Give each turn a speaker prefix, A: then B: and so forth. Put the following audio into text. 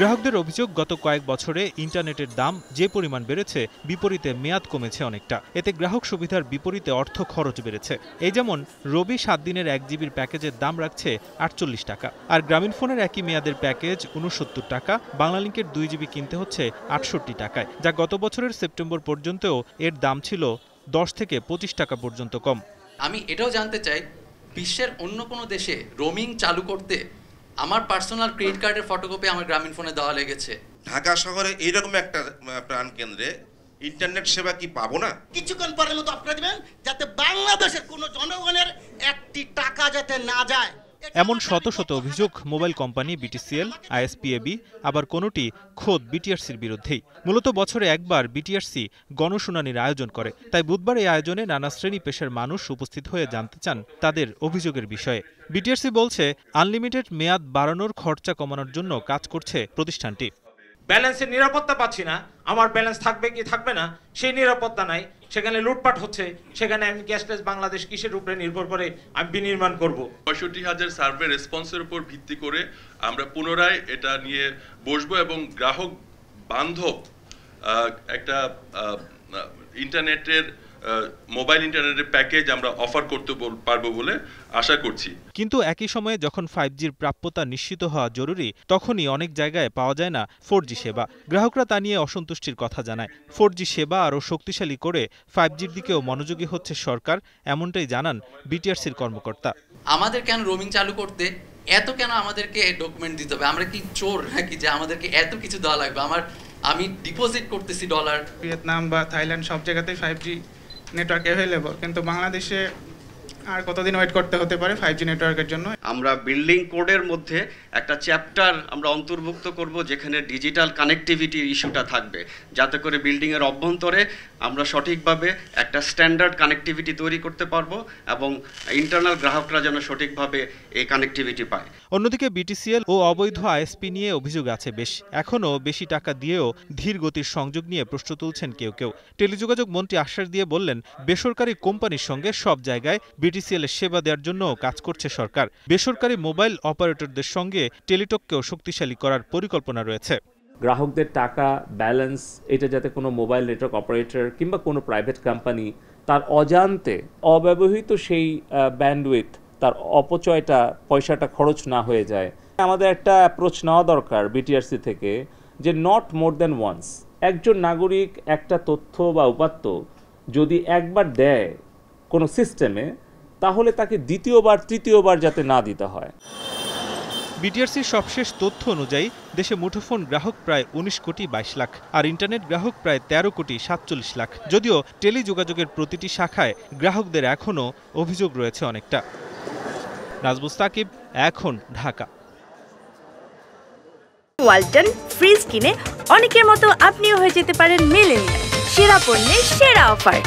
A: গ্রাহকদের অভিযোগ, গত কয়েক বছরে ইন্টারনেটের দাম যে পরিমাণ বেড়েছে, বিপরীতে মেয়াদ কমেছে অনেকটা। এতে গ্রাহক সুবিধার বিপরীতে অর্থ খরচ বেড়েছে। এই যেমন রবি ৭ দিনের ১ জিবির প্যাকেজের দাম রাখছে ৪৮ টাকা, আর গ্রামীণফোনের একই মেয়াদের প্যাকেজ ৬৯ টাকা। বাংলালিংকের ২ জিবি কিনতে হচ্ছে ৬৮ টাকায়, যা গত বছরের সেপ্টেম্বর পর্যন্তও এর দাম ছিল ১০ থেকে ২৫ টাকা পর্যন্ত কম।
B: আমি এটাও জানতে চাই, বিশ্বের অন্য কোনো দেশে রোমিং চালু করতে আমার পার্সোনাল ক্রেডিট কার্ডের ফটোকপি আমার গ্রামীণফোনে দেওয়া লেগেছে।
C: ঢাকা শহরে এইরকম একটা প্রাণ কেন্দ্রে ইন্টারনেট সেবা কি পাবো না?
D: কিছুক্ষণ পরের মতো আপনারা দিবেন, যাতে বাংলাদেশের কোনো জনগণের একটি টাকা যাতে না যায়।
A: এমন শত শত অভিযোগ মোবাইল কোম্পানি বিটিসিএল, আইএসপিএবি, আবার কোনোটি খোদ বিটিআরসির বিরুদ্ধেই। মূলত বছরে একবার বিটিআরসি গণশুনানির আয়োজন করে, তাই বুধবার এই আয়োজনে নানা শ্রেণী পেশার মানুষ উপস্থিত হয়ে জানতে চান তাদের অভিযোগের বিষয়ে। বিটিআরসি বলছে, আনলিমিটেড মেয়াদ বাড়ানোর খরচা কমানোর জন্য কাজ করছে প্রতিষ্ঠানটি।
E: ব্যালেন্সের নিরাপত্তা পাচ্ছি না, আমার ব্যালেন্স থাকবে কি থাকবে না সেই নিরাপত্তা নাই, সেখানে লুটপাট হচ্ছে, সেখানে আমি ক্যাশলেস বাংলাদেশ কিসের উপরে নির্ভর করে আমি বিনির্মাণ করব।
F: ৬৫,০০০ সার্ভে রেসপন্সের উপর ভিত্তি করে আমরা পুনরায় এটা নিয়ে বসবো এবং গ্রাহক বান্ধব একটা ইন্টারনেটের মোবাইল ইন্টারনেটের প্যাকেজ আমরা অফার করতে পারবো বলে আশা করছি। কিন্তু
A: একই সময়ে যখন 5G'র প্রাপ্যতা নিশ্চিত হওয়া জরুরি, তখনই অনেক জায়গায় পাওয়া যায় না 4G সেবা। গ্রাহকরা তা নিয়ে অসন্তুষ্টির কথা জানায়। 4G সেবা আরও শক্তিশালী করে 5G'র দিকেও মনোযোগী হচ্ছে সরকার, এমনটাই জানান বিটিআরসির কর্মকর্তা।
B: আমাদের কেন রোমিং চালু করতে এত কেন আমাদেরকে ডকুমেন্ট দিতে হবে? আমরা কি চোর নাকি যে আমাদেরকে এত কিছু দেওয়া লাগবে? আমি ডিপোজিট করতেছি ডলার।
G: ভিয়েতনাম বা থাইল্যান্ড সব জায়গাতেই 5G নেটওয়ার্ক অ্যাভেলেবল, কিন্তু বাংলাদেশে আর কতদিন ওয়েট করতে হতে পারে 5G নেটওয়ার্কের জন্য।
H: আমরা বিল্ডিং কোডের মধ্যে একটা চ্যাপ্টার আমরা অন্তর্ভুক্ত করব, যেখানে ডিজিটাল কানেক্টিভিটির ইস্যুটা থাকবে, যাতে করে বিল্ডিংয়ের অভ্যন্তরে আমরা সঠিকভাবে একটা স্ট্যান্ডার্ড কানেক্টিভিটি তৈরি করতে পারবো এবং ইন্টারনাল গ্রাহকরা যেন সঠিকভাবে এই কানেক্টিভিটি পায়।
A: অন্যদিকে বিটিসিএল ও অবৈধ আইএসপি নিয়ে অভিযোগ আছে বেশ। এখনও বেশি টাকা দিয়েও ধীর গতির সংযোগ নিয়ে প্রশ্ন তুলছেন কেউ কেউ। টেলিযোগাযোগ মন্ত্রী আশ্বাস দিয়ে বললেন, বেসরকারি কোম্পানির সঙ্গে সব জায়গায় বিটিসিএল এর সেবা দেওয়ার জন্য কাজ করছে সরকার। বেসরকারি মোবাইল অপারেটরদের সঙ্গে টেলিটককেও শক্তিশালী করার পরিকল্পনা রয়েছে।
I: গ্রাহকদের টাকা ব্যালেন্স এটা যাতে কোনো মোবাইল নেটওয়ার্ক অপারেটর কিংবা কোনো প্রাইভেট কোম্পানি তার অজান্তে অব্যবহৃত সেই ব্যান্ডউইথ, তার অপচয়টা, পয়সাটা খরচ না হয়ে যায়। আমাদের একটা অ্যাপ্রোচ নেওয়া দরকার বিটিআরসি থেকে, যে নট মোর দ্যান ওয়ান্স। একজন নাগরিক একটা তথ্য বা উপাত্ত যদি একবার দেয় কোনো সিস্টেমে, তাহলে তাকে দ্বিতীয়বার তৃতীয়বার যাতে না দিতে হয়।
A: বিটিআরসির সবশেষ তথ্য অনুযায়ী দেশে মুঠোফোন গ্রাহক প্রায় ১৯ কোটি ২২ লাখ, আর ইন্টারনেট গ্রাহক প্রায় ১৩ কোটি ৪৭ লাখ। যদিও টেলিযোগাযোগের প্রতিটি শাখায় গ্রাহকদের এখনও অভিযোগ রয়েছে অনেকটা। নাজমুস তাকিব, এখন, ঢাকা।
J: ওয়ালটন ফ্রিজ কিনে অনেকের মতো আপনিও হয়ে যেতে পারেন মিলেনিয়াল। সেরা পণ্যের সেরা অফার।